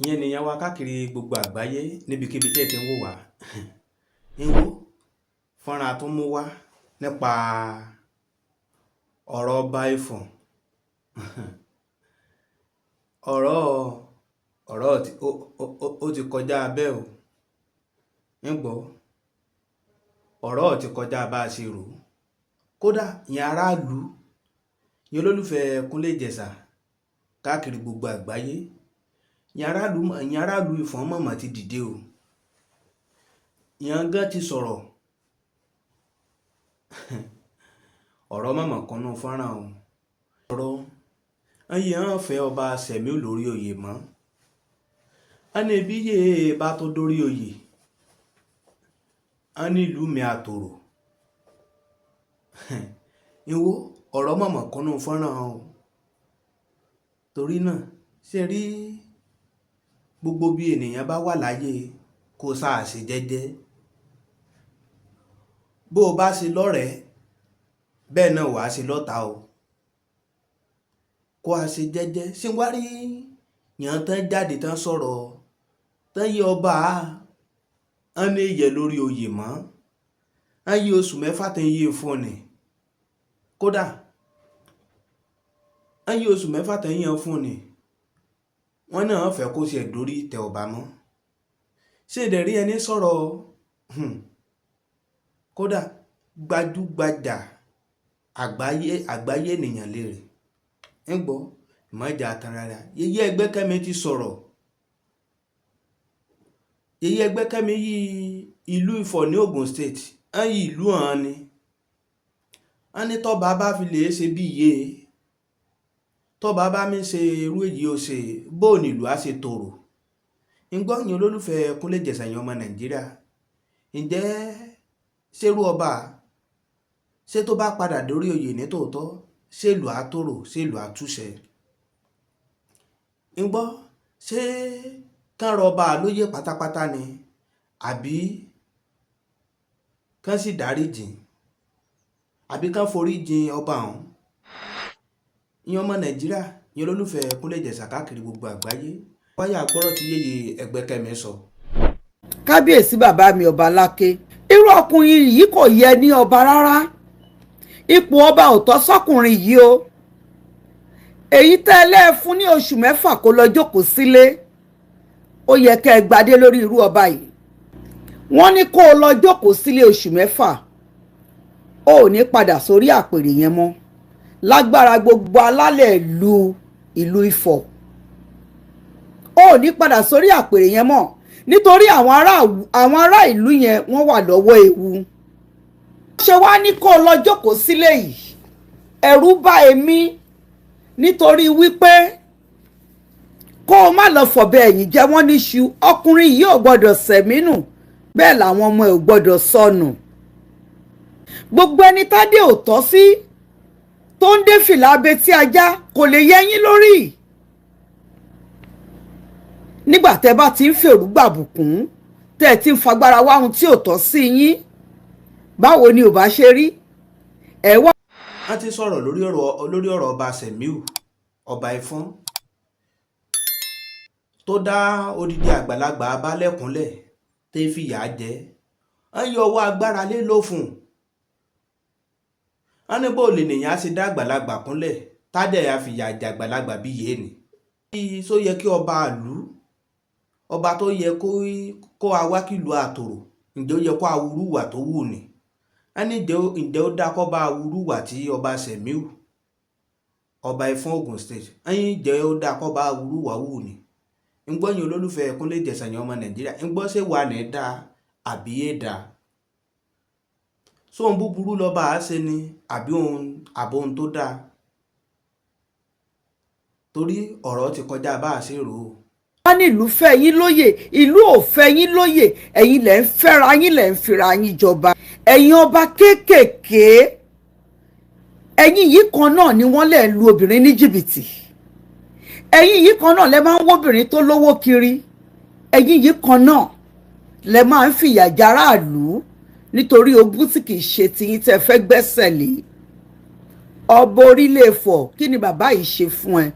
ìyẹn nìyẹn wá káàkiri gbogbo àgbáyé níbikíbi tí ẹ ti ń wò wá ń wo fọ́nrán tó mú wá nípa ọ̀rọ̀ ọba Ifọ̀n ọ̀rọ̀ ó ti kọjá bẹ́ẹ̀ o ń gbọ́ ọ̀rọ̀ ti kọjá bá a ṣe rò ó kódà ìyẹn aráàlú ìyẹn olólùfẹ́ Kúnlé Ìjẹ̀ṣà káàkiri gbogbo àgbáyé ìyẹn aráàlú Ifọ̀n mọ̀mọ́ ti dìde o ìyẹn gan ti sọ̀rọ̀ ọ̀rọ̀ mọ̀mọ́ kan náà fọ́nrán o ọ̀rọ̀ ayé hàn fẹ́ ọba Sẹ̀mí lórí oyè mọ́ ẹni bí yé bá tó dórí oyè a ní ìlú mi àtòrò ìwọ ọ̀rọ̀ mọ̀mọ́ kan náà fọ́nrán o torí náà ṣe rí gbogbo bí ènìyàn bá wà láyé kó sáà ṣe jẹ́jẹ́ bó o bá ṣe lọ́rẹ̀ẹ́ bẹ́ẹ̀ náà wàá ṣe lọ́ta o kó a ṣe jẹ́jẹ́ ṣé wá rí yàn tán jáde tán sọ̀rọ̀ tán yí ọba á ní ìyẹ lórí oyè mọ́ á yí oṣù mẹ́fà tán yí fún ni kódà á yí oṣù mẹ́fà tán yí fún ni wọ́n náà fẹ́ kó ṣe dórí tẹ ọba mọ́ ṣé ìdẹ̀ rí ẹni sọ̀rọ̀ kódà gbajúgbajà àgbáyé ènìyàn lè rè ń gbọ́ ìmọ̀jà àtàràrà yẹyẹ Ẹgbẹ́kẹ́mi ti sọ̀rọ̀ yẹyẹ Ẹgbẹ́kẹ́mi yí ìlú Ifọ̀ ní Ògùn state á yí ìlú hàn ni á ní tọ́ba bá fi lè ṣe bí iye tọ́ba bá mi ṣe irú èyí ó ṣe bóun ìlú á ṣe tòrò ń gbọ́ yín olólùfẹ́ Kúnlé Ìjẹ̀ṣà yín ọmọ Nàìjíríà ǹjẹ́ ṣerú ọba ṣé tó bá padà dórí oyè ní tòótọ́ ṣé ìlú àtòrò ṣé ìlú àtúnṣe ń gbọ́ ṣé kán rọ ọba lóyè pátápátá ni àbí kán sì dáríjìn àbí kán forí jìn ọba ọ̀hún ìyẹn ọmọ Nàìjíríà ìyẹn olólùfẹ́ Kúnlé Ìjẹ̀ṣà káàkiri gbogbo àgbáyé wáyà gbọ́rọ̀ tí yéye Ẹgbẹ́kẹ́mi sọ. kábíyèsí bàbá mi ọba láké irú ọkùnrin yìí kò yẹ ní ọba rárá ipò ọba ò tọ́ sọ́kùnrin yìí o èyí tẹ́lẹ̀ fún ní oṣù mẹ́fà kó lọ jókòó sílé ó yẹ kẹ́ ẹ gbadé lórí irú ọba yìí wọ́n ní kó o lọ jókòó sílé oṣù mẹ́fà ó ò ní padà sórí àpèrè yẹn mọ́ lágbára gbogbo alálẹ̀ ìlú Ifọ̀ ó ò ní padà sórí àpèrè yẹn mọ́ nítorí àwọn ará ìlú yẹn wọ́n wà lọ́wọ́ ewu ṣe wá ní kó lọ jókòó sílé yìí ẹ̀rù bà èmi nítorí wípé kó o má lọ fọ̀bẹ ẹ̀yìn jẹ wọ́n níṣu ọkùnrin yìí ò gbọ́dọ̀ sẹ̀mínú bẹ́ẹ̀ làwọn ọmọ ẹ̀ ò gbọ́dọ̀ sọnù gbogbo ẹni tádé ò tọ́ sí tó ń dé fìlà abetí ajá kò lè yẹ yín lórí nígbà tẹ́ bá ti ń fèrú gbàbùkún tẹ́ ẹ ti ń fagbára wá ohun tí ò tọ́ sí yín báwo ni ò bá ṣe rí ẹ wá. a ti sọ̀rọ̀ lórí ọ̀rọ̀ ọba Sẹ̀míù ọba Ifọ̀n tó dá odidi àgbàlagbà abálẹ̀kúnlẹ̀ tẹ́ fìyà jẹ á yọ ọwọ́ agbára lé lófun á ní bó lè nìyẹn á sì dá àgbàlagbà kúnlẹ̀ tádẹ̀ á fìyà jẹ àgbàlagbà bí yé ni. só yẹ kí ọba àlú ọba tó yẹ kó awákìlú àtòrò ǹjẹ́ ó yẹ kó awúrúwà tó wù ní a ní ǹjẹ́ ó dá kó bá awúrúwà tí ọba Sẹ̀míù ọba Ifọ̀n Ògùn state ẹ̀yìn ǹjẹ́ ó dá kó bá awúrúwà wù ní ń gbọ́ yín olólùfẹ́ Kúnlé Ìjẹ̀ṣà yín ọmọ Nàìjíríà ń gbọ́ ṣé wà ní dá àbí yé dá sóhun búburú lọ́ba á ṣe ni àbí ohun tó dáa torí ọ̀rọ̀ ti kọjá bá a ṣe rò ó. wọ́n ní ìlú fẹ́ yín lóyè ìlú ò fẹ́ yín lóyè ẹ̀yin lẹ̀ ń fẹ́ra yín lẹ̀ ń fira yín jọba ẹ̀yin ọba kéékèèké ẹ̀yin yìí kan náà ni wọ́n lẹ̀ ń lu obìnrin ní jìbìtì ẹ̀yin yìí kan náà lẹ máa ń wóbìnrin tó lówó kiri ẹ̀yin yìí kan náà lẹ máa ń fìyà járáàlú nítorí ogún tí kì í ṣe tiyín tẹ́ fẹ́ gbẹ́sẹ̀ lé ọba orílẹ̀ Ifọ̀ kí ni bàbá yìí ṣe fún ẹ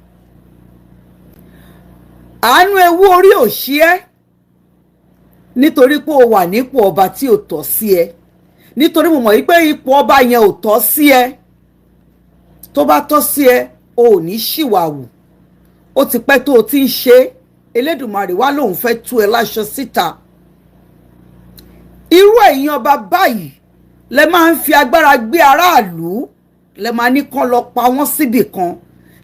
àánú ewu orí ò ṣí ẹ́ nítorí pé o wà nípò ọba tí ò tọ́ sí ẹ, nítorí mo mọ̀ wípé ipò ọba yẹn ò tọ́ sí ẹ. Tó bá tọ́ sí ẹ o ò ní ṣìwàwù. Ó ti pẹ́ tó o ti ń ṣe é, Elédùmarè wá lòun fẹ́ tú ẹ láṣọ síta. Irú ẹ̀yin ọba báyìí lẹ máa ń fi agbára gbé aráàlú, lẹ máa ní kán lọ pa wọ́n síbì kan,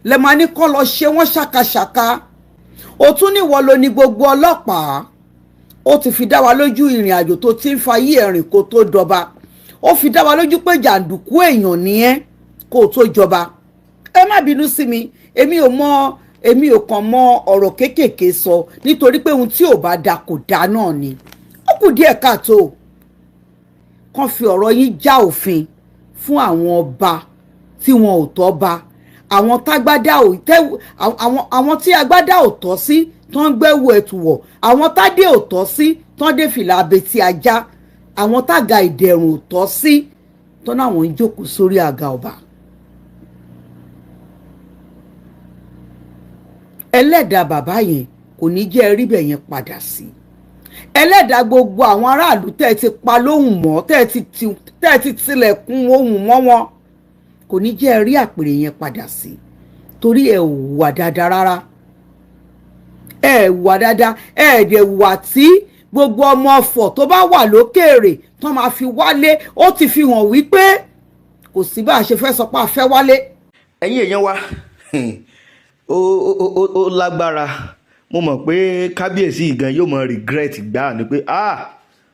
lẹ máa ní kán lọ ṣe wọ́n ṣàkàṣàkà. O tún níwọ ló ní gbogbo ọlọ́pàá. Ó ti fi dá wa lójú ìrìn àjò tó ti ń fa yí ẹ̀rìn kó tó dọba. Ó fi dá wa lójú pé jàǹdùkú èèyàn ni ẹ́ kó tó jọba. Ẹ má bínú sí mi, èmi ò kàn mọ ọ̀rọ̀ kéékèèké sọ nítorí pé ohun tí ò bá da kò dá náà ni. Ó kù díẹ̀ káàtó kàn fi ọ̀rọ̀ yín já òfin fún àwọn ọba tí wọn ò tọ́ ba, àwọn tí agbádá ò tọ́ sí tó ń gbẹ́wò ẹ̀tùwọ̀, àwọn tádé ò tọ́ sí tó ń dé fìlà abetí ajá, àwọn tága ìdẹ̀rùn ò tọ́ sí tó náà wọ́n ń jókòó sórí àga ọba. Ẹlẹ́dàá bàbá yẹn kò ní jẹ́ rí bẹ̀ yẹn padà sí. Ẹlẹ́dàá gbogbo àwọn aráàlú tẹ́ ẹ ti pa lóhùn mọ́, tẹ́ ẹ ti tilẹ̀kùn ohùn mọ́ wọn, kò ní jẹ́ rí àpèrè yẹn padà sí, torí ẹ ò wà dáadáa rárá. Ẹ wà dáadáa, ẹ dẹ̀ wà tí gbogbo ọmọ ọ̀fọ̀ tó bá wà lókèèrè tó máa fi wálé. Ó ti fi hàn wípé kò sí bá a ṣe fẹ́ sọ pé a fẹ́ wálé. Ẹ̀yin èèyàn wa, ó lágbára. Mo mọ̀ pé kábíyèsí gan yóò mọ regret gbáà ni pé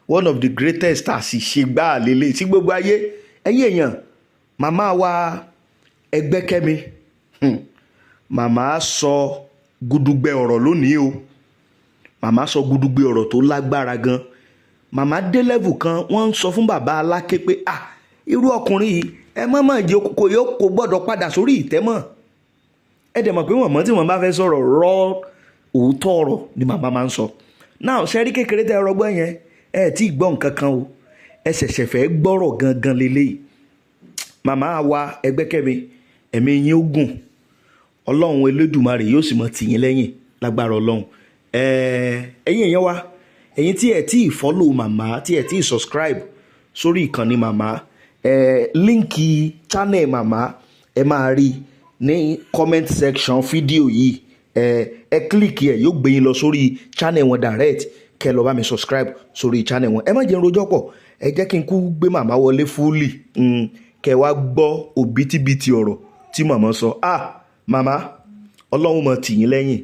one of the greatest àṣìṣe gbáà lélẹ̀ sí gbogbo ayé. Ẹ̀yin èèyàn, màmá wa Egbekemi, màmá sọ gudugbe ọ̀rọ̀ lónìí o. Màmá sọ gudugbe ọ̀rọ̀ tó lágbára gan. Màmá dé level kan wọ́n ń sọ fún bàbá Aláké pé irú ọkùnrin yìí ẹ mọ̀mọ́ jẹ́ kò gbọ́dọ̀ padà sórí ìtẹ́ mọ́. Ẹ dẹ̀ mọ̀ pé mọ̀mọ́ tí wọ́n bá fẹ́ sọ̀rọ̀ òótọ́ ọ̀rọ̀ ni màmá máa ń sọ. Náà ṣẹ́rí kékeré tẹ́ ọrọ̀gbọ́n yẹn ẹ tí ì gbọ́ nǹkan kan o, ẹ ṣẹ̀ṣẹ̀ fẹ́ gbọ́rọ̀ gangan lélẹ́yìí. Màmá wa Egbekemi, ẹ̀mí yín ó gùn, Ọlọ́run Elédùmarè yóò sì mọ tì yín lẹ́yìn lágbára Ọlọ́run. Ẹ̀yin èèyàn wa, ẹ̀yin tí ẹ tí ì follow màmá, tí ẹ tí ì subscribe sórí ìkànnì màmá, líǹkì channel màmá ẹ máa rí ní comment section fídíò yìí. Ẹ kílìkì ẹ yóò gbé yín lọ sórí channel wọn direct, kẹ́ lọ bá mi subscribe sórí channel wọn. Ẹ má jẹ́ n rojọ́ pọ̀, ẹ jẹ́ kí n kú gbé màmá wọlé fúlì, kẹ́ wá gbọ́ òbítíbitì ọ̀rọ̀ tí màmá sọ. Màmá, Ọlọ́run mọ̀ tì yín lẹ́yìn,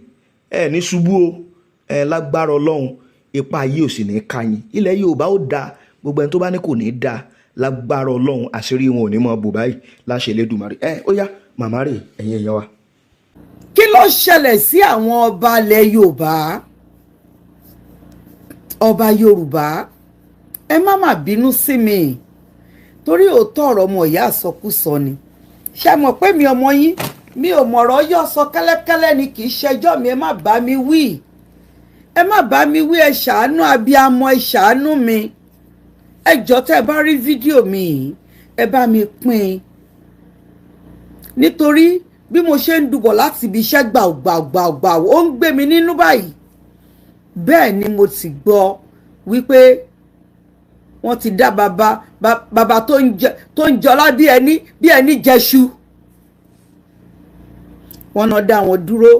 ẹ ní ṣubú o, lágbára Ọlọ́run ipa yìí ò sì ní ká yín. Ilẹ̀ Yorùbá ó da, gbogbo ẹni tó bá ní kò ní da, lágbára Ọlọ́run àṣírí wọn ò ní mọ bò báyìí láṣẹ Elédùmarè. Ó yá màmá rè, ẹ̀yin èèyàn wa. Kí ló ṣẹlẹ̀ sí àwọn ọba ilẹ̀ Yorùbá? Ọba Yorùbá, ẹ má bínú sí mi torí òótọ́ ọ̀rọ̀ ọmọ ìyá àsọkúsọ ni. Ṣé mọ̀ pé mi ọmọ yín, mi ò mọ̀rọ̀ yọ̀ sọ kẹ́lẹ́kẹ́lẹ́ ni, kì í ṣẹjọ́ mi. Ẹ má bá mi wí, ẹ má bá mi wí. Ẹ ṣàánú abiyamọ, ẹ ṣàánú mi. Ẹ jọ̀ọ́ tẹ́ ẹ bá rí fídíò mi yìí, ẹ bá mi pín, nítorí bí mo ṣe ń dùbọ̀ láti ibi iṣẹ́ gbàgbàgbàgbà ó ń gbé mi nínú báyìí. Bẹ́ẹ̀ ni mo ti gbọ́ wípé wọ́n ti dá bàbá tó ń jọlá bí ẹni jẹṣu, wọ́n náà dá wọn dúró.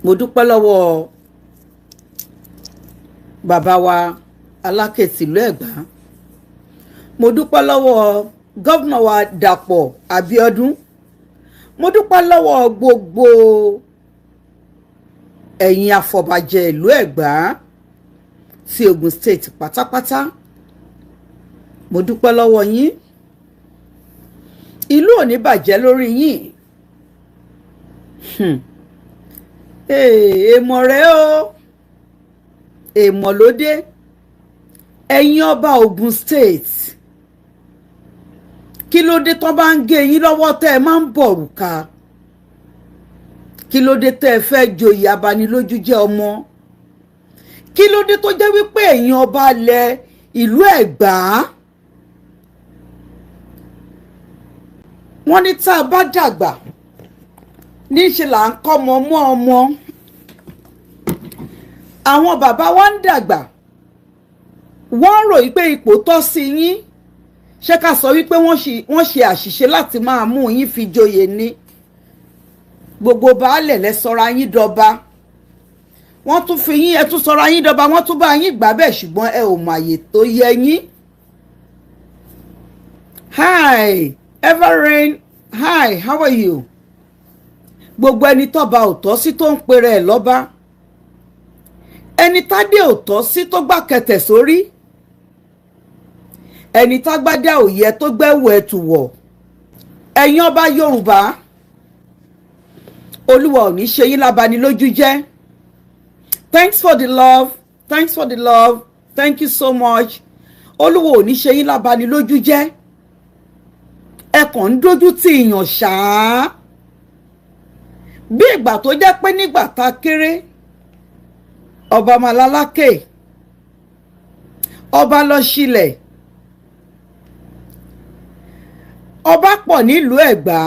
Mo dúpẹ́ lọ́wọ́ bàbá wa Aláké tìlú Ẹ̀gbá. Mo dúpẹ́ lọ́wọ́ gọ́vnà wa Dàpọ̀ Abíọ́dún. Mo dúpẹ́ lọ́wọ́ gbogbo ẹ̀yin afọbajẹ ìlú Ẹ̀gbá ti Ogun State pátápátá. Mo dúpẹ́ lọ́wọ́ yín. Ìlú ò ní bàjẹ́ lórí yín. Èèmọ̀ rẹ o, èèmọ̀ ló dé. Ẹ̀yin ọba Ogun State, kí ló dé tó bá ń gé yín lọ́wọ́ tẹ́ ẹ máa ń bọ̀rùka? Kí ló dé tẹ́ ẹ fẹ́ joyè abanilójú jẹ́ ọmọ? Kí ló dé tó jẹ́ wípé ẹ̀yin ọba ilẹ̀ ìlú Ẹ̀gbá, wọ́n ní tá a bá dàgbà níṣe là ń kọ́mọ mọ́ ọmọ. Àwọn bàbá wa ń dàgbà, wọ́n rò wípé ipò tọ́ sí yín. Ṣé ká sọ wípé wọ́n ṣe àṣìṣe láti máa mú yín fi joyè ni? Gbogbo baálẹ̀ lẹ sọra yín dọba, wọ́n tún fi yín, ẹ tún sọra yín dọba, wọ́n tún bá yín gbà bẹ́ẹ̀, ṣùgbọ́n ẹ ò mọ àyè tó yẹ yín. Hi Everrain, hi, how are you? Gbogbo ẹni tọ́ba ò tọ́ sí tó ń pèrè ẹ̀ lọ́ba, ẹni tádé ò tọ́ sí tó gbà kẹtẹ̀ sórí, ẹni tágbádá ò yẹ tó gbẹ́wò ẹ̀tù wọ̀. Ẹ̀yin ọba Yorùbá, Olúwa ò ní ṣe yín lábanilójú jẹ́. Thanks for the love, thanks for the love, thank you so much. Olúwa ò ní ṣe yín lábanilójú jẹ́. Ẹ kàn ń dójú tì yàn ṣáá. Bí ìgbà tó jẹ́ pé nígbà tá a kéré, ọba Màlálákè, ọba lọ sílẹ̀, ọba pọ̀ nílùú Ẹ̀gbá.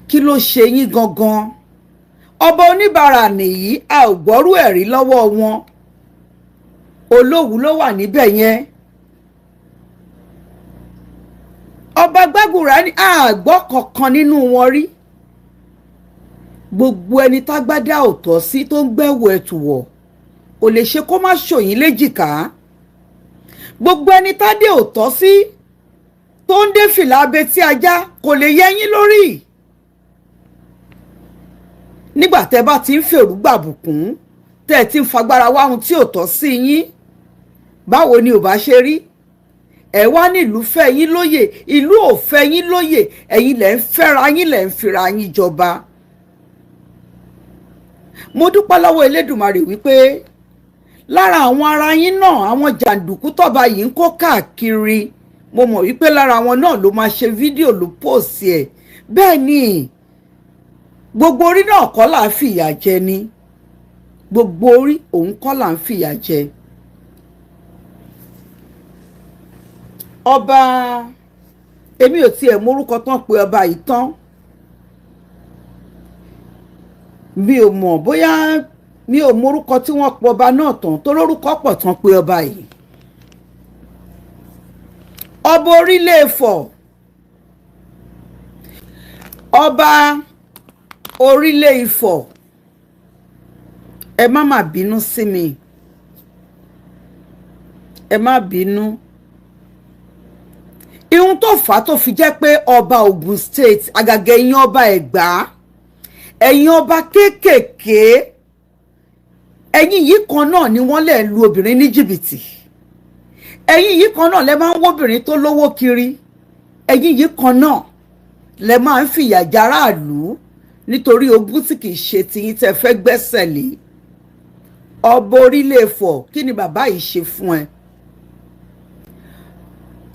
Kí ló ṣe yín gangan? Ọba oníbàárà nìyí, a ò gbọ́rú ẹ̀rí lọ́wọ́ wọn. Olówú ló wà níbẹ̀ yẹn. Ọba Gbàgùrà ní àgbọ́ kankan nínú wọn rí. Gbogbo ẹni tágbádá ò tọ́ sí tó ń gbẹ́wò ẹ̀tù wọ̀ ò lè ṣe kó má ṣòyìn léjìká. Gbogbo ẹni tádé ò tọ́ sí tó ń dé fìlà abetí ajá kò lè yẹ yín lórí. Nígbà tẹ́ bá ti ń fèrú gbàbùkún, tẹ́ ẹ ti ń fagbára wá ohun tí ò tọ́ sí yín, báwo ni ò bá ṣe rí? Ẹ wá ní ìlú fẹ́ yín lóyè, ìlú ò fẹ́ yín lóyè, ẹ̀yin lẹ̀ ń fẹ́ra yín, lẹ̀ ń fira yín jọba. Mo dúpẹ́ lọ́wọ́ Elédùmarè wípé lára àwọn ara yín náà, àwọn jàǹdùkú tọ́ba yìí ń kó káàkiri, mo mọ̀ wípé lára wọn náà ló máa ṣe fídíò ló pòsì ẹ̀. Bẹ́ẹ̀ ni, gbogbo orí náà kọ́ là ń fìyà jẹ ni, gbogbo orí òun kọ́ là ń fìyà jẹ. Ọba, èmi ò tiẹ̀ mórúkọ tán pé ọba yìí tán. Mi ò mọ̀ bóyá mi ò mórúkọ tí wọ́n pọ̀ ọba náà tán, tó lórúkọ pọ̀ tán pé ọba yìí. Ọba orílẹ̀ Ifọ̀, ọba orílẹ̀ Ifọ̀, ẹ má bínú sí mi, ẹ má bínú. Ihun tó fà á tó fi jẹ́ pé ọba Ògùn State, àgàgà ẹ̀yin ọba Ẹ̀gbá, ẹ̀yin ọba kéékèèké, ẹ̀yin yìí kan náà ni wọ́n lè lu obìnrin ní jìbìtì. Ẹ̀yin yìí kan náà lẹ máa ń wóbìnrin tó lówó kiri. Ẹ̀yin yìí kan náà lẹ máa ń fìyà járáàlú nítorí ogún tí kìí ṣe tiyín tẹ́ fẹ́ gbẹ́sẹ̀ lé. Ọba orílẹ̀ Ifọ̀, kí ni bàbá yìí ṣe fún ẹ?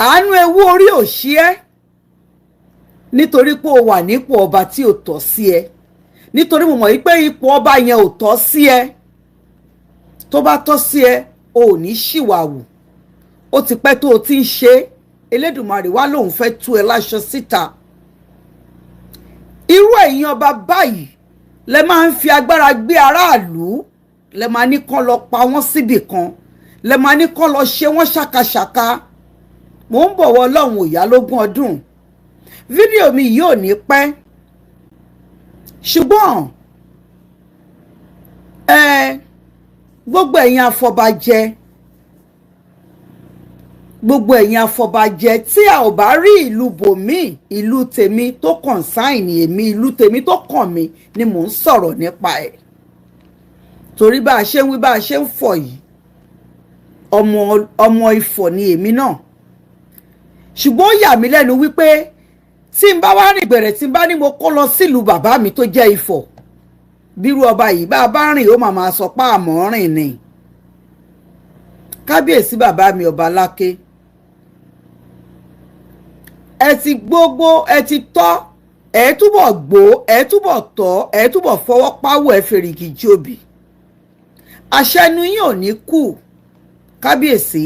Àánú ewu orí ò ṣí ẹ́ nítorí pé o wà nípò ọba tí ò tọ́ sí ẹ, nítorí mo mọ̀ wípé ipò ọba yẹn ò tọ́ sí ẹ. Tó bá tọ́ sí ẹ, o ò ní ṣìwàwù. Ó ti pẹ́ tó o ti ń ṣe, Elédùmarè wá lòun fẹ́ tú ẹ láṣọ síta. Irú ẹ̀yin ọba báyìí lẹ máa ń fi agbára gbé aráàlú, lẹ máa ní kán lọ pa wọ́n síbì kan, lẹ máa ní kán lọ ṣe wọ́n ṣàkàṣàkà. Mò ń bọ̀wọ̀ Ọlọ́run òyà lógún ọdún. Fídíò mi yìí ò ní pẹ́, ṣùgbọ́n gbogbo ẹ̀yin afọbajẹ, gbogbo ẹ̀yin afọbajẹ tí a ò bá rí ìlú bòmíì, ìlú tèmi tó kọ̀nsáìnì èmi, ìlú tèmi tó kàn mí ni mò ń sọ̀rọ̀ nípa ẹ̀. Torí bá a ṣe ń wí, bá a ṣe ń fọ̀ yìí, ọmọ Ifọ̀ ni èmi náà. Ṣùgbọ́n ó yà mí lẹ́nu wípé tí n bá wá rìn bẹ̀rẹ̀, tí n bá ní mo kó lọ sílùú bàbá mi tó jẹ́ Ifọ̀, bírú ọba yìí bá a bá rìn ó máa sọ pé àmọ́ rìn ni. Kábíyèsí bàbá mi ọba Láké, ẹ ti gbogbo, ẹ ti tọ́, ẹ túbọ̀ gbó, ẹ túbọ̀ tọ́, ẹ túbọ̀ fọwọ́ páwọ̀ ẹ fèrègì jòbì. Àṣẹnu yín ò ní kù. Kábíyèsí,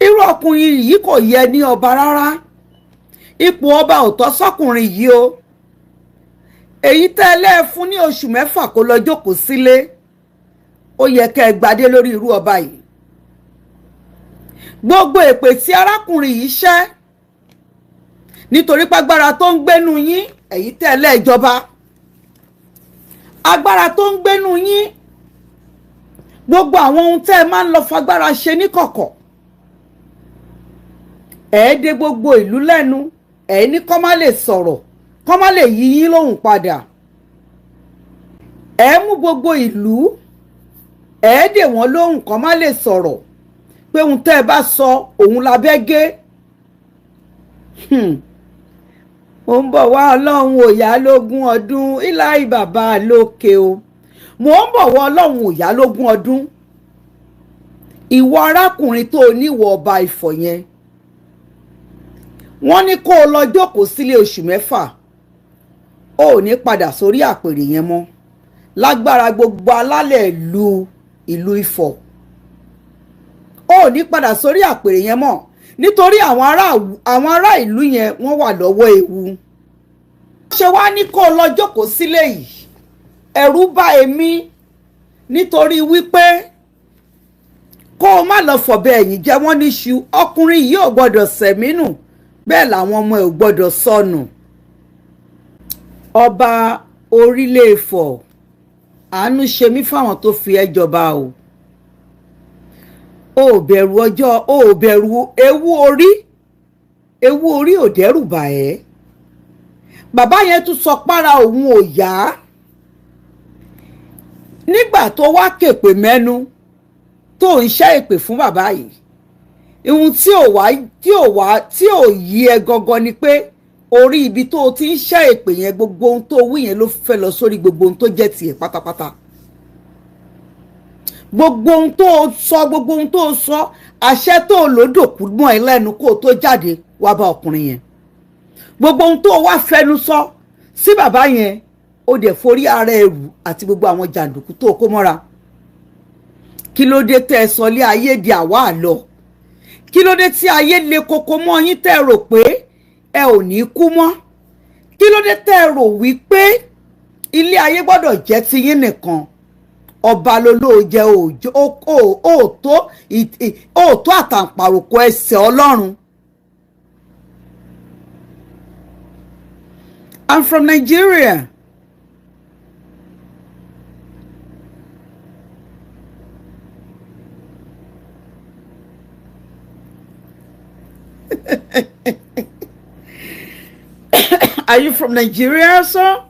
irú ọkùnrin yìí kò yẹ ní ọba rárá. ipò ọba ò tọ́ sọ́kùnrin yìí o. èyí tẹ́lẹ̀ fún ní oṣù 6 kó lọ jókòó sílé, ó yẹ kẹ́ ẹ gbadé lórí irú ọba yìí. gbogbo èpè tí arákùnrin yìí ṣẹ́ nítorí pàgbára tó ń gbénu yín, èyí tẹ́lẹ̀ ìjọba, agbára tó ń gbénu yín, gbogbo àwọn ohun tẹ́ ẹ máa ń lọ fagbára ṣe níkọ̀kọ̀, dé gbogbo ìlú lẹ́nu, ní kọ́ má lè sọ̀rọ̀, kọ́ má lè yí yín lóhùn padà. Mú gbogbo ìlú, dè wọ́n lóhùn kọ́ má lè sọ̀rọ̀ pé ohun tẹ́ ẹ bá sọ òun la bẹ́ gé. mo ń bọ̀ wá ọlọ́run òyà lógún ọdún ìláì bàbá lókè o. mo ń bọ̀ wá ọlọ́run òyà lógún ọdún. ìwọ arákùnrin tó níwọ̀ ọba Ifọ̀ yẹn, wọ́n ní kó o lọ jókòó sílé oṣù 6, ó ní padà sórí àpèrè yẹn mọ́ lágbára gbogbo alálẹ̀ ìlú Ifọ̀. ó ní padà sórí àpèrè yẹn mọ́ nítorí àwọn ará ìlú yẹn wọ́n wà lọ́wọ́ ewu. ṣé wàá ní kó o lọ jókòó sílé yìí, ẹ̀rù bà èmi nítorí wípé kó o má lọ fọ̀bẹ ẹ̀yìn jẹ wọ́n níṣu. ọkùnrin yìí ò gbọ́dọ̀ sẹ̀mínú, bẹ́ẹ̀ làwọn ọmọ ẹ̀ ò gbọ́dọ̀ sọnù. ọba orílẹ̀ Ifọ̀, àánú ṣe mí fáwọn tó fi ẹ́ jọba o. ó bẹ̀rù ọjọ́, ó bẹ̀rù ewu orí ò dẹ́rù bà ẹ́. bàbá yẹn tún sọ pára òun ò yá nígbà tó wá kèpè mẹ́nu tó ń ṣẹ́ èpè fún bàbá yìí. ohun tí ò yí ẹ gangan ni pé orí ibi tó o ti ń ṣẹ́ èpè yẹn, gbogbo ohun tó wí yẹn ló fẹ́ lọ sórí gbogbo ohun tó jẹ́ tiẹ̀ pátápátá. gbogbo ohun tó sọ, àṣẹ tó lòdò kú mọ́ ẹ lẹ́nu kó o tó jáde wá bá ọkùnrin yẹn. gbogbo ohun tó wá fẹnu sọ sí bàbá yẹn, ó dẹ̀ forí ara ẹrù àti gbogbo àwọn jàǹdùkú tó kó mọ́ra. kí ló dé tẹ́ ẹ sọ lé ayé di àwa àlọ? kí ló dé tí ayé le koko mọ́ yín tẹ́ ẹ rò pé ẹ ò ní kú mọ́? kí ló dé tẹ́ ẹ rò wípé ilé ayé gbọ́dọ̀ jẹ́ tiyín nìkan? ọba lolóò jẹ́ òótọ́ àtàǹpàròkọ ẹsẹ̀ Ọlọ́run. I'm from Nigeria. Are you from Nigeria, sir?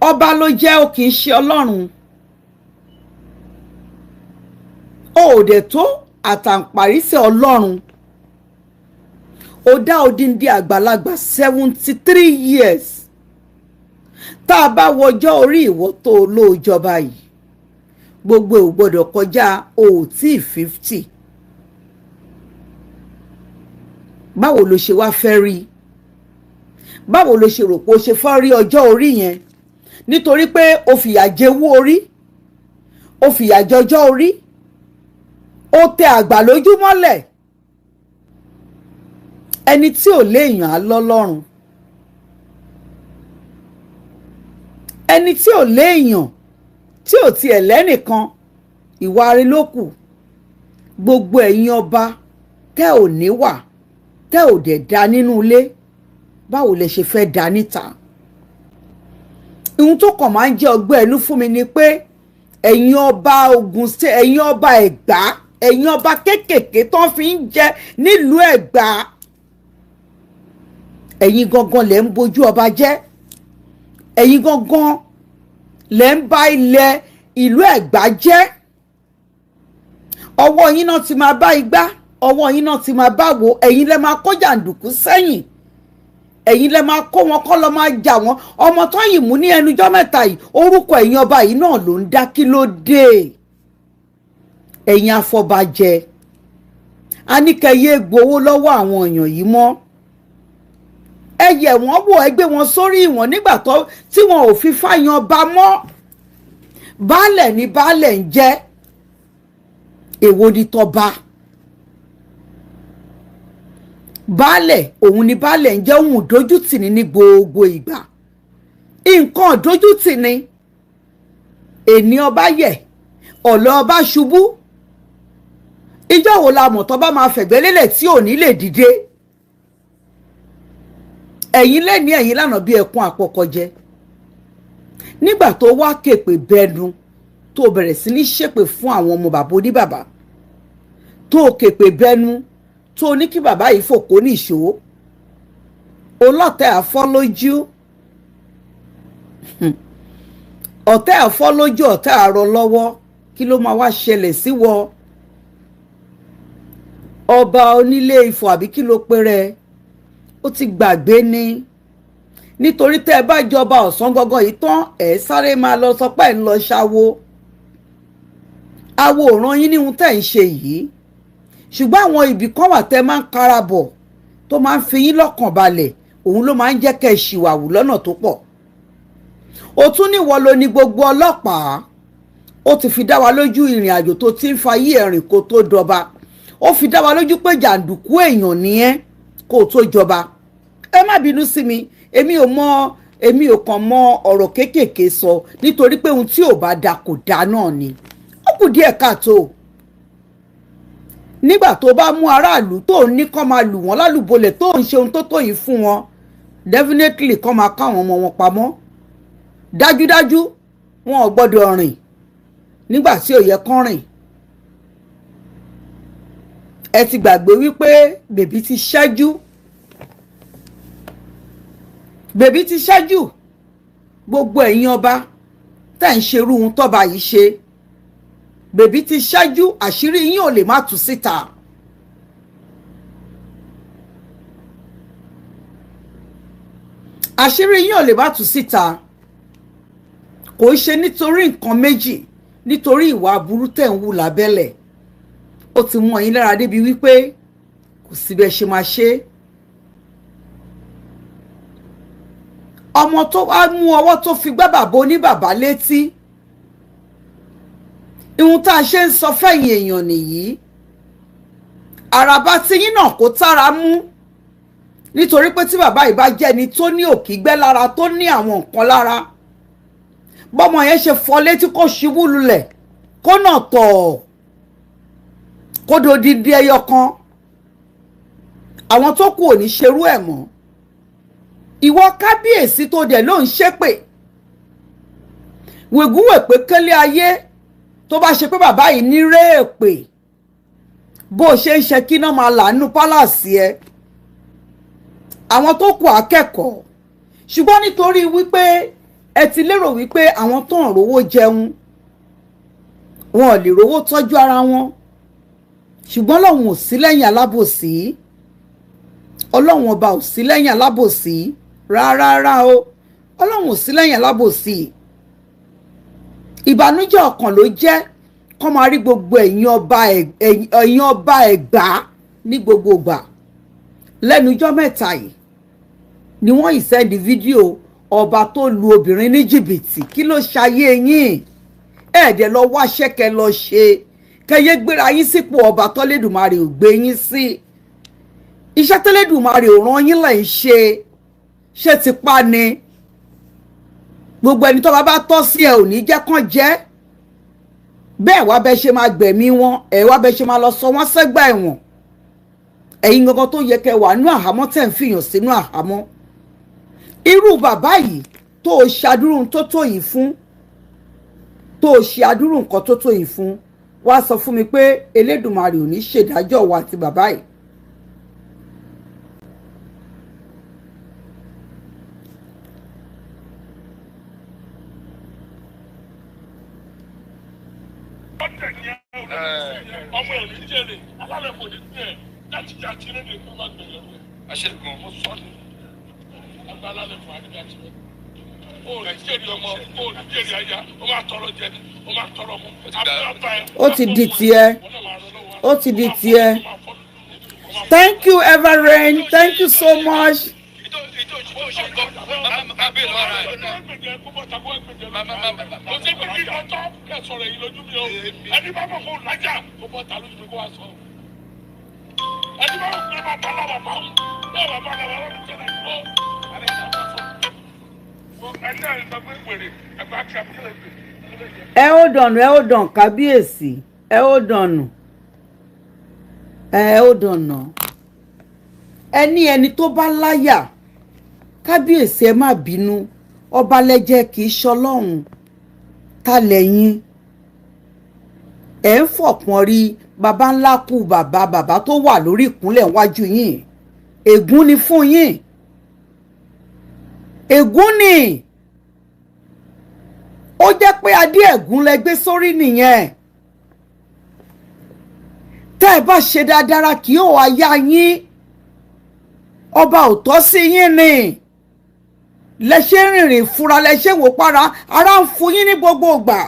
Ọba ló jẹ́, ó kì í ṣe Ọlọ́run. Ó dẹ̀ tó àtàǹpàrísẹ̀ Ọlọ́run. Ó dá odindi àgbàlagbà 73 years. Tá a bá wọjọ́ orí ìwọ tó lóòjọba yìí, gbogbo ò gbọ́dọ̀ kọjá òtí 50. báwo ló ṣe wá fẹ́ rí? báwo ló ṣe rò pé ó ṣe fẹ́ rí ọjọ́ orí yẹn? nítorí pé ó fìyà jẹ owó orí, ó fìyà jọjọ́ orí, ó tẹ àgbà lójú mọ́lẹ̀. ẹni tí ò léèyàn á lọ́lọ́run, ẹni tí ò léèyàn, tí ò tiẹ̀ lẹ́nìkan, ìwà rẹ̀ ló kù. gbogbo ẹ̀yin ọba tẹ́ ò níwà, tẹ́ ò dẹ̀ dá nínú ilé, báwo lẹ ṣe fẹ́ dá níta? ohun tó kàn máa ń jẹ́ ọgbẹ́ ẹnu fún mi ni pé ẹ̀yin ọba Ògùn State, ẹ̀yin ọba Ẹ̀gbá, ẹ̀yin ọba kéékèèké tó fi ń jẹ nílùú Ẹ̀gbá, ẹ̀yin gangan lẹ ń bojú ọba jẹ́. ẹ̀yin gangan lẹ ń bá ilẹ̀ ìlú Ẹ̀gbá jẹ́. ọwọ́ yín náà ti máa bá igbá, ọwọ́ yín náà ti máa bá wo. ẹ̀yin lẹ máa kó jàǹdùkú sẹ́yìn, ẹ̀yin lẹ máa kó wọn kọ́ lọ máa jà wọ́n. ọmọ tó yìí mú ní ẹnujọ́ mẹ́ta yìí, orúkọ ẹ̀yin ọba yìí náà ló ń dá. kí ló dé? ẹ̀yin afọbajẹ, a ní kẹ́ yé gbowó lọ́wọ́ àwọn èèyàn yìí mọ́. ẹ yẹ̀ wọ́n wò, ẹ gbé wọn sórí ìwọ̀n nígbà tí wọn ò fi fáyan ọba mọ́. baálẹ̀ ni baálẹ̀ ń jẹ́, èwo ni tọba? baálẹ̀ òun ni baálẹ̀ ń jẹ́ òun dójútì ní gbogbo ìgbà nǹkan dójútì ni èní ọba yẹ̀ ọ̀lọ́ ọba ṣubú ìjọ wo la mọ̀ tó bá máa fẹ̀gbẹ́ lélẹ̀ tí ò ní lè dìde ẹ̀yin lẹ́ni ẹ̀yin lánàá bí ẹkún àpọ̀kọjẹ nígbà tó wá képe bẹnu tó bẹ̀rẹ̀ sí ní ṣépè fún àwọn ọmọ bàbá oníbàbá tó képe bẹnu tó ní kí bàbá yìí fòkó ní ìṣó olọ́tẹ̀ àfọ́lójú ọ̀tẹ̀ àfọ́lójú ọ̀tẹ̀ àrọ̀ lọ́wọ́ kí ló máa wá ṣẹlẹ̀ sí wọ ọba onílé Ifọ̀ àbí kí ló pé rẹ ó ti gbàgbé ni nítorí tẹ́ ẹ bá jọba ọ̀sán gọ́gọ́ yìí tán ẹ̀ sáré máa lọ sọ pé ẹ̀ ń lọ ṣáwó awo òran yín níhun tẹ́ ń ṣe yìí ṣùgbọ́n àwọn ibì kan wà tẹ́ máa ń karabọ̀ tó máa ń fi yín lọ́kàn balẹ̀ òun ló máa ń jẹ́ kẹ́ ẹ ṣìwàwù lọ́nà tó pọ̀ ó tún níwọ ló ní gbogbo ọlọ́pàá ó ti fi dá wa lójú ìrìn àjò tó ti ń fa yí ẹ̀rìn kó tó dọba ó fi dá wa lójú pé jàǹdùkú èèyàn nìyẹn kó tó jọba ẹ má bínú sí mi èmi ò kàn mọ ọ̀rọ̀ kéékèèké sọ nítorí pé ohun tí ò bá da kò dá náà ni ó kù díẹ̀ káàtó nígbà tó bá mú aráàlú tó ní kán máa lù wọ́n lálùbọ́lẹ̀ tó ń ṣe ohun tó tó yìí fún wọn definitely kán máa káwọn ọmọ wọn pamọ́ dájúdájú wọn ò gbọ́dọ̀ rìn nígbà tí ò yẹ kán rìn ẹ ti gbàgbé wípé bèbí ti ṣẹ́jú gbogbo ẹ̀yin ọba tẹ́ ń ṣerú ohun tọ́ba yìí ṣe bèbí ti ṣẹ́jú àṣírí yín ò lè má tú síta àṣírí yín ò lè má tú síta kò ń ṣe nítorí nǹkan méjì nítorí ìwà aburú tẹ̀ ń wù lábẹ́lẹ̀ ó ti mú ẹ̀yin lára débi wípé kò sí bẹ́ẹ̀ ṣe máa ṣe ọmọ tó wá mú ọwọ́ tó fi gbá bàbá oníbàbá létí ihun tá a ṣe ń sọ fẹ́yìn èèyàn nìyí àràbà tiyín náà kò tára mú nítorí pé tí bàbá yìí bá jẹ́ ẹni tó ní òkígbẹ́ lára tó ní àwọn nǹkan lára bọ́mọ yẹn ṣe fọ́ létí kó ṣubú lulẹ̀ kó náà tọ̀ kó dodidi ẹyọ kan àwọn tó kù ò ní ṣerú ẹ̀ mọ́ ìwọ kábíyèsí tó dẹ̀ ló ń ṣépè wègúwè pé kélé ayé tó bá ṣe pé bàbá yìí ní réèpè bó ṣe ń ṣe kí náà máa làánú pálàsì ẹ àwọn tó kù akẹ́kọ̀ọ́ ṣùgbọ́n nítorí wípé ẹ ti lérò wípé àwọn tó ń rówó jẹun wọn ò lè rówó tọ́jú ara wọn ṣùgbọ́n Ọlọ́run ò sí lẹ́yìn alábòsí Ọlọ́run ọba ò sí lẹ́yìn alábòsí rárá o Ọlọ́run ò sí lẹ́yìn alábòsí ìbànújẹ́ ọkàn ló jẹ́ kó máa rí gbogbo ẹ̀yin ọba Ẹ̀gbá ní gbogbo ìgbà lẹ́nu ọjọ́ mẹ́ta yìí ni wọ́n yìí sẹ́ndì fídíò ọba tó lu obìnrin ní jìbìtì kí ló ṣayé yín ẹ̀ẹ́dẹ̀ lọ wáṣẹ́ kẹ́ lọ ṣe kẹyẹ gbéra yín sípò ọba tọ́lẹ́dùmarè ò gbé yín sí iṣẹ́ tọ́lẹ́dùmarè ò rán yín lẹ̀ ń ṣe ti pa ni gbogbo ẹni tó bá tọ́ sí ẹ ò ní jẹ́ kán jẹ́ bẹ́ẹ̀ wá bẹ́ ṣe máa gbẹ̀mí wọn ẹ̀ wá bẹ́ ṣe máa lọ sọ wọ́n sẹ́gbà ẹ̀wọ̀n ẹ̀yin gangan tó yẹ kẹ́ wà nú àhámọ́ tẹ̀ ń fìyàn sínú àhámọ́ irú bàbá yìí tó o ṣàdúrú tó tó yìí fún tó o ṣe àdúrú nǹkan tó tó yìí fún wá sọ fún mi pé Elédùmarè ò ní ṣèdájọ́ wa àti bàbá yìí. ọmọ ẹ̀ ní jẹ́rẹ̀ alálẹ̀ kò ní tiẹ̀ láti jà tí lóde tó bá gbẹ̀yẹ̀ rẹ̀. àṣẹgun mo sọ ní àgbà alálẹ̀ fún àdìgbà tí wọ́n. o ní jẹ́rìí ọmọ o ní jẹ́rìí aya o máa tọrọ jẹ ni o máa tọrọ mu. ó ti di tiẹ̀ ó ti di tiẹ̀. Thank you Everend, thank you so much. ẹni bá ẹ ó dọ̀nù kábíyèsí ẹ ó dọ̀nù ẹni tó bá láyà kábíyèsí ẹ má bínú ọba lẹ́jẹ̀ kì í ṣọlọ́run ta lẹ́yìn ẹ̀ ń fọ̀pọ̀n rí baba ńlá kú bàbá tó wà lórí ìkúnlẹ̀ wájú yín ègún ni fún yín ègún ni ó jẹ́ pé adé ẹ̀gún lẹ gbé sórí nìyẹn tẹ́ ẹ bá ṣe dáadáa kí ó wá yá yín ọba ò tọ́ sí yín ni lẹ́ṣẹ̀ rìnrìn fúnra lẹ́ṣẹ̀ wò para ara ń fún yín ní gbogbo ìgbà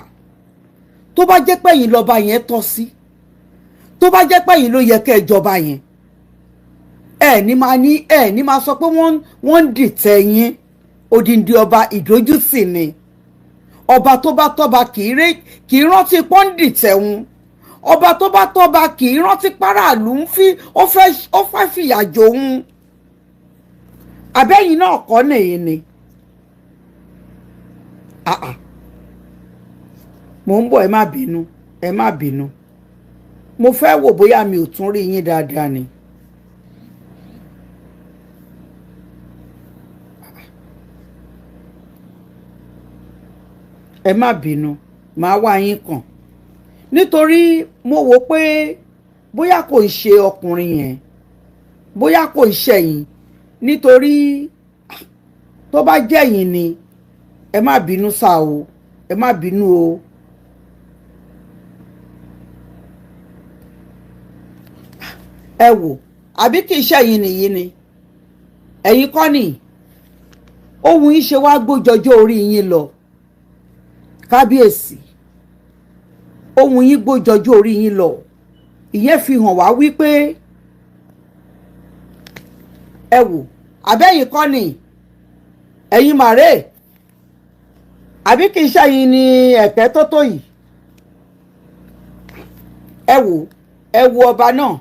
tó bá jẹ́ pé ẹ̀yin lọ́ba yẹn tọ́ sí tó bá jẹ́ pé ẹ̀yin ló yẹ kẹ́ ẹ jọba yẹn ẹ ní máa sọ pé wọ́n ń dìtẹ̀ yín odindi ọba ìdójútì ni ọba tó bá tọ́ba kì í rántí pọ́ńdì tẹ̀hún ọba tó bá tọ́ba kì í rántí páràlú ó fẹ́ fìyà jòun abẹ́yìn náà kọ́ nìyí ni mo ń bọ̀ ẹ má bínú mo fẹ́ wò bóyá mi ò tún rí yín dáadáa ni. ẹ má bínú màá wá yín kàn nítorí mo wò pé bóyá kò ń ṣe ọkùnrin yẹn bóyá kò ń ṣẹ̀yìn nítorí tó bá jẹ̀yìn ni ẹ má bínú sá o ẹ má bínú o. ẹ wò àbí kì í ṣẹ̀yìn nìyí ni ẹ̀yin kọ́ ni ohun yín ṣe wá gbójọjọ́ orí yín lọ kábíyèsí ohun yín gbójọjọ́ orí yín lọ ìyẹn fi hàn wá wípé ẹ wò àbẹ́yìn kọ́ ni ẹ̀yin màrè àbí kì í ṣẹ̀yìn ni ẹ̀kẹ́ tó yìí ẹ wò ọba náà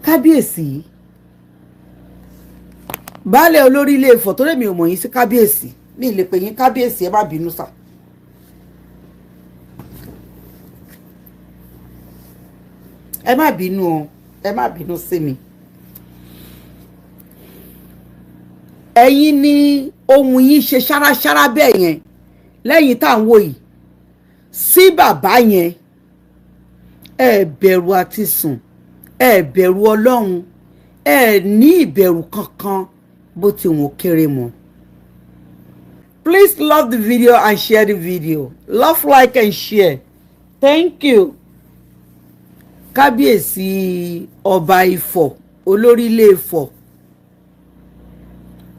kábíyèsí baálé olórí ilé Ifọ̀ tó lèmi ò mọ̀ yín sí kábíyèsí mi lè pè yín kábíyèsí ẹ má bínú sà ẹ má bínú o ẹ má bínú sí mi ẹ̀yin ni ohun yín ṣe ṣáráṣárá bẹ́ẹ̀ yẹn lẹ́yìn tá à ń wò yìí sí bàbá yẹn ẹ bẹ̀rù àti sùn ẹ bẹ̀rù Ọlọ́run ẹ ní ìbẹ̀rù kankan bó ti wọ́n kéré mọ́. Please love the video and share the video. Love, like and share. Thank you. Kábíyèsí ọba Ifọ̀ olórí ilé Ifọ̀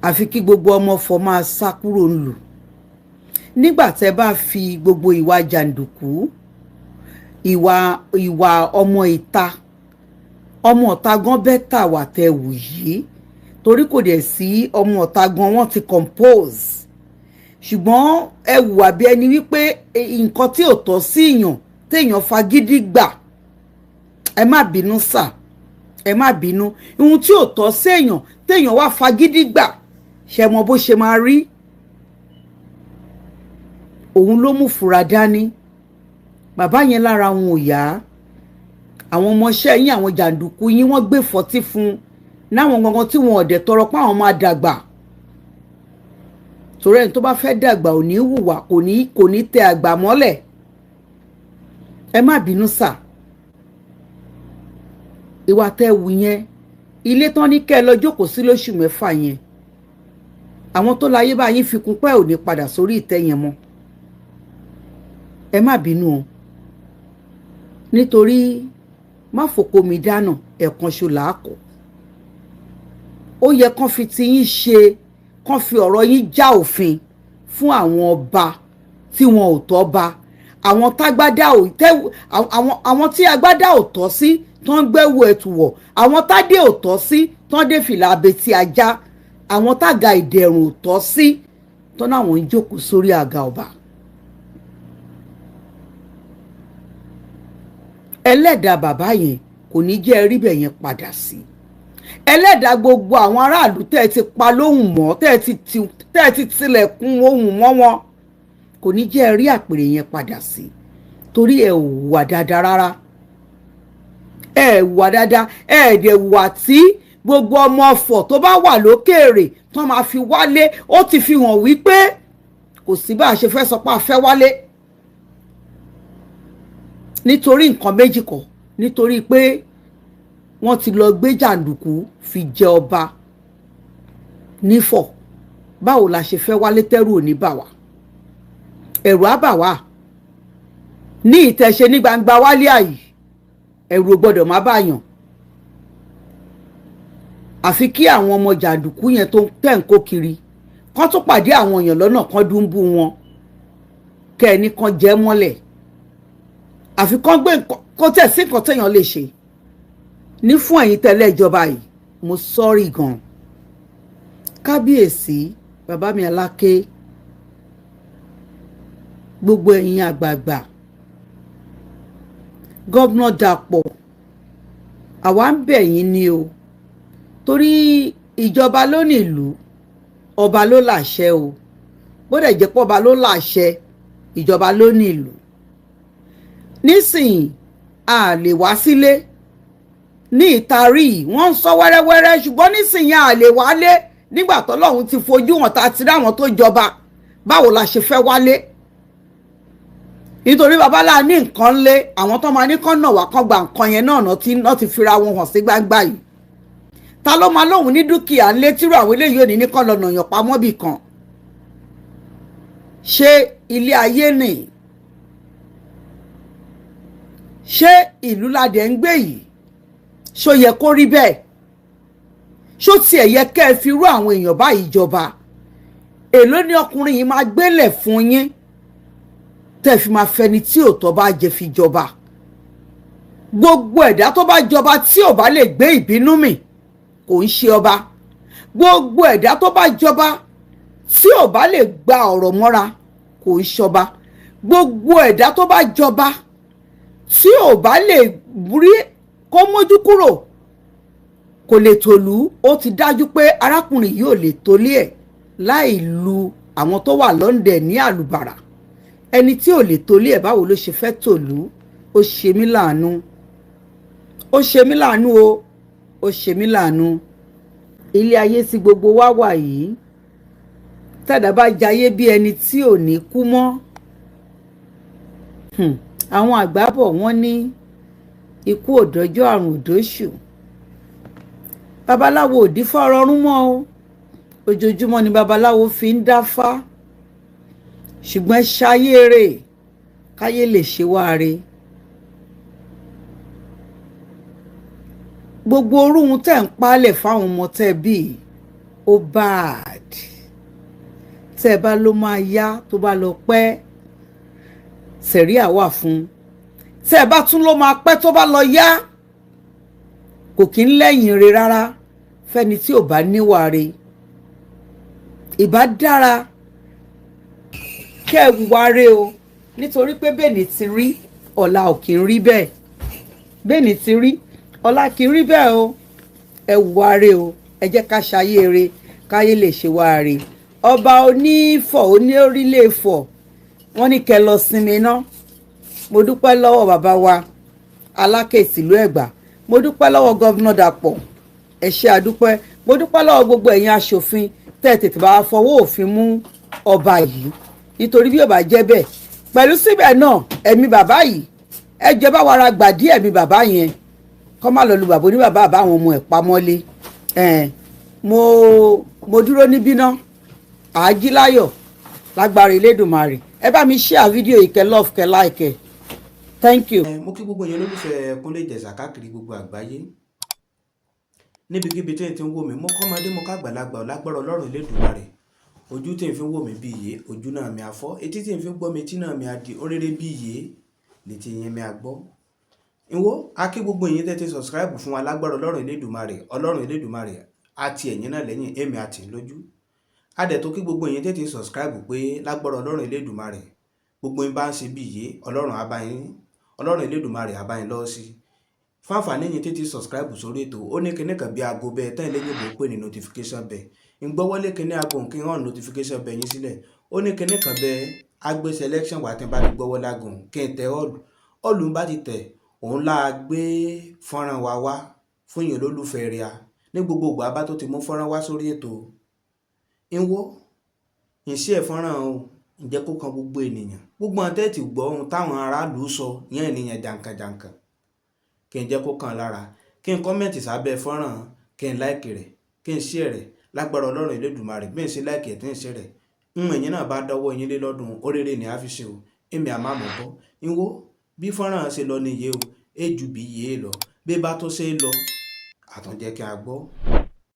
àfi kí gbogbo ọmọ Ifọ̀ máa sá kúrò ńlù nígbà tẹ́ bá fi gbogbo ìwà jàǹdùkú ìwà ọmọ ìta ọmọ ọ̀tá gan bẹ́tà wà tẹ́ wù yìí torí kò dẹ̀ sí ọmọ ọ̀tá gan wọ́n ti compose ṣùgbọ́n ẹ wùwà bí ẹni wípé nǹkan tí ò tọ́ sí èèyàn téèyàn fagídí gbà ẹ má bínú sà ẹ má bínú ohun tí ò tọ́ sí èèyàn téèyàn wá fagídí gbà ṣe mọ bó ṣe máa rí òun ló mú fura dání bàbá yẹn lára wọn ò yá àwọn ọmọọṣẹ́ yín àwọn jàǹdùkú yín wọ́n gbé fọtí fún náwọn gangan tí wọn ọ̀dẹ̀ tọrọ pé àwọn máa dàgbà torí ẹni tó bá fẹ́ dàgbà ò ní hùwà kò ní tẹ àgbà mọ́lẹ̀ ẹ má bínú sà ìwà tẹ́ wù yẹn ilé tán ní kẹ́ ẹ lọ jókòó sí lóṣù mẹ́fà yẹn àwọn tó láyé bá yín fi kún pẹ́ ò ní padà sórí ìtẹ́ yẹn mọ́ ẹ má bínú o nítorí má fòkó mi dáná ẹ̀kan ṣo làákọ̀ ó yẹ kán fi ti yín ṣe kán fi ọ̀rọ̀ yín já òfin fún àwọn ọba tí wọn ò tọ́ ba àwọn tí agbádá ò tọ́ sí tó ń gbẹ́wò ẹ̀tùwọ̀ àwọn tádé ò tọ́ sí tó ń dé fìlà abetí ajá àwọn tága ìdẹ̀rùn ò tọ́ sí tó náà wọ́n ń jókòó sórí àga ọba. ẹlẹ́dàá bàbá yẹn kò ní jẹ́ rí bẹ̀ yẹn padà sí. Ẹlẹ́dàá gbogbo àwọn aráàlú tẹ́ ẹ ti pa lóhùn mọ́, tẹ́ ẹ ti tilẹ̀kùn ohùn mọ́ wọn, kò ní jẹ́ rí àpèrè yẹn padà sí, torí ẹ ò wà dáadáa rárá. Ẹ wà dáadáa, ẹ dẹ̀ wà tí gbogbo ọmọ ọ̀fọ̀ tó bá wà lókèèrè tó máa fi wálé, ó ti fi hàn wípé kò sí bá a ṣe fẹ́ sọ pé a fẹ́ wálé. Nítorí nǹkan méjì kan, nítorí pé wọ́n ti lọ gbé jàǹdùkú fi jẹ ọba nífọ̀. Báwo la ṣe fẹ́ wálé tẹ́rù òní bà wá? Ẹ̀rù á bà wá. Ní ìtẹ̀ṣe ní gbangba wálé àyè, ẹ̀rù ò gbọ́dọ̀ má bàyàn. Àfi kí àwọn ọmọ jàǹdùkú yẹn tó tẹ̀ ń kó kiri kán tún pàdé àwọn èèyàn lọ́nà kan dúnbú wọn, kẹ́ẹ̀ni kan jẹ́ mọ́lẹ̀. Àfi kán gbé kó tẹ̀ sí nǹkan téèyàn lè ṣe. Ní fún ẹ̀yin tẹ́lẹ̀ ìjọba yìí, mo sọ́rí gan. Kábíyèsí bàbá mi Aláké, gbogbo ẹ̀yin àgbààgbà, gọ́vnà Dàpọ̀, àwa ń bẹ̀ yín ni o, torí ìjọba ló ní ìlú, ọba ló láṣẹ o. Bó dẹ̀ jẹ́ pé ọba ló láṣẹ, ìjọba ló ní ìlú. Nísìnyí a lè wá sílé ní ìtarí, wọ́n ń sọ wẹ́rẹ́wẹ́rẹ́, ṣùgbọ́n nísìnyí a lè wálé nígbà tọ́lọ́run ti fojú hàn tá a ti rí àwọn tó jọba. Báwo la ṣe fẹ́ wálé? Nítorí babalá ní nǹkan lé, àwọn tó máa ní kán náà wá kán gba nǹkan yẹn náà ti fira wọn hàn sí gbangba yìí. Ta ló máa lóhùn ní dúkìá ńlé tírú àwọn eléyìí ò ní kán lọ nàyàn pamọ́ bì kan? Ṣé ilé ayé nì? Ṣé ìlú ládẹ ń gbé yìí? Ṣó yẹ kó rí bẹ́ẹ̀? Ṣó tiẹ̀ yẹ kẹ́ ẹ fi rú àwọn èèyàn báyìí jọba? Èló ni ọkùnrin yìí máa gbélẹ̀ fún yín tẹ́ fi máa fẹni tí òótọ́ bá jẹ fi jọba? Gbogbo ẹ̀dá tó bá jọba tí ò bá lè gbé ìbínú mì kò ń ṣe ọba. Gbogbo ẹ̀dá tó bá jọba tí ò bá lè gba ọ̀rọ̀ mọ́ra kò ń ṣọba. Gbogbo ẹ̀dá tó bá jọba tí ò bá lè rí kó mójú kúrò kò lè tòlú. Ó ti dájú pé arákùnrin yìí ò lè tolé ẹ̀ láì lu àwọn tó wà lọ́ndẹ̀ ní àlùbàrà. Ẹni tí ò lè tolé ẹ̀ báwo ló ṣe fẹ́ tòlú? Ó ṣe mí láàánú, ó ṣe mí láàánú o, ó ṣe mí láàánú. Ilé ayé tí gbogbo wa wà yìí, tẹ́dá bá jayé bí ẹni tí ò ní kú mọ́. Àwọn àgbà bọ̀ wọ́n ní ikú òdọ́jọ́ àrùn òdóṣù. Babaláwo ò dífá ọrọ̀rún mọ́ o, ojoojúmọ́ ni babaláwo fi ń dáfá. Ṣùgbọ́n ẹ ṣayé rè káyé lè ṣe wáre. Gbogbo orúhun tẹ́ ń pálẹ̀ fáwọn ọmọ tẹ́ bí ó bad. Tẹ́ bá ló máa yá tó bá lọ pẹ́, sẹ̀ríà wà fún. Tẹ́ bá tún ló máa pẹ́ tó bá lọ yá, kò kí ń lẹ́yìn re rárá fẹ́ni tí ò bá níwà re. Ìbá dára kẹ́ ẹ wùwà re o, nítorí pé bẹ́ẹ̀ni ti rí ọ̀la ò kí ń rí bẹ́ẹ̀. Bẹ́ẹ̀ni ti rí ọ̀la kì í rí bẹ́ẹ̀ o. Ẹ wùwà re o, ẹ jẹ́ ká ṣayé re káyé lè ṣe wá re. Ọba onífọ̀ oníorílẹ̀ fọ̀, wọ́n ní kẹ́ lọ sinmi ná. Mo dúpẹ́ lọ́wọ́ bàbá wa Aláké ìlú Ẹ̀gbá. Mo dúpẹ́ lọ́wọ́ gọ́vnà Dàpọ̀, ẹ ṣé àdúpẹ́. Mo dúpẹ́ lọ́wọ́ gbogbo ẹ̀yin aṣòfin tẹ́ tètè bá fọwọ́ òfin mú ọba yìí, nítorí bí ó bá jẹ́ bẹ́ẹ̀, pẹ̀lú síbẹ̀ náà ẹ̀mí bàbá yìí, ẹ jẹ́ bá wa ra gbà díẹ̀ ẹ̀mí bàbá yẹn kọ́ má lọ lu bàbá ní bàbá àbáwọn ọmọ ẹ̀ pamọ́lé. Mo dúró níbí ná, àájíláyọ̀ lágbára Elédùmarè. Ẹ bá mi share fídíò yìí, kẹ́ love kẹ́ like. Thank you. Mo kí gbogbo yẹn olólùfẹ́ Kúnlé Ìjẹ̀ṣà káàkiri gbogbo àgbáyé, níbikíbi tí ẹ ti ń wò mí, mo kọ́mọdé mo kágbàlagbà lágbára Ọlọ́run Elédùmarè. Ojú tí n fi ń wò mí bí iye, ojú náà mi àfọ́. Etí tí n fi ń gbọ́ mi, etí náà mi àdì. Oréré bí iye, létí yẹn mi àgbọ́. Ìwọ a kí gbogbo yín tẹ́ ti subscribe fún wa lágbára Ọlọ́run Elédùmarè. Ọlọ́run Elédùmarè àti ẹ̀yin náà lẹ́yìn, èmi àti lójú. A dẹ̀ tó kí gbogbo yín tẹ́ ti subscribe pé lágbára Ọlọ́run Elédùmarè gbogbo yín bá ń ṣe bí iye, Ọlọ́run Elédùmarè á bá yín lọ́wọ́ sí. fáǹfààní yín títí subscribe sórí ètò ó ní kinní kan bí aago bẹ́ẹ̀ tán iléyìnbó pè ní notification bell ìgbọ́wọ́lé kinní aago kí n hàn notification bell yín sílẹ̀ ó ní kinní kan bẹ́ẹ̀ agbé selection wà tí n bá ti gbọ́wọ́lé aago kí n tẹ ọ̀lù ń bá ti tẹ̀ òun láà gbé fọ́nrán wa wá fún yín olólùfẹ́ rẹ̀ ní gbogbo ìgbà bá tó ti mú fọ́nrán wá sórí ètò ìwọ ìṣe fọ́nrán o ǹjẹ́ kó kan gbogbo ènìyàn gbogbo àwọn tẹ́ẹ̀tì gbọ́ ohun táwọn aráàlú sọ yẹn ènìyàn jàǹkànjàǹkàn kí n jẹ́ kó kàn lára kí n kọ́mẹ̀ntì sábẹ́ fọ́nrán kí n láìkì rẹ̀ kí n share rẹ̀ lágbára ọlọ́run Elédùmarè bí n ṣe láìkì ẹ̀ tí n share rẹ̀ ẹ̀yin náà bá dọ́wọ́ yín lé lọ́dún oríire ni a fi ṣe o èmi àmàmọ́ bọ́ ìwọ bí fọ́nrán ṣe lọ nìyẹn o èjù bí yé lọ bí bá tó ṣe lọ àtúnjẹ́ kí a gbọ́.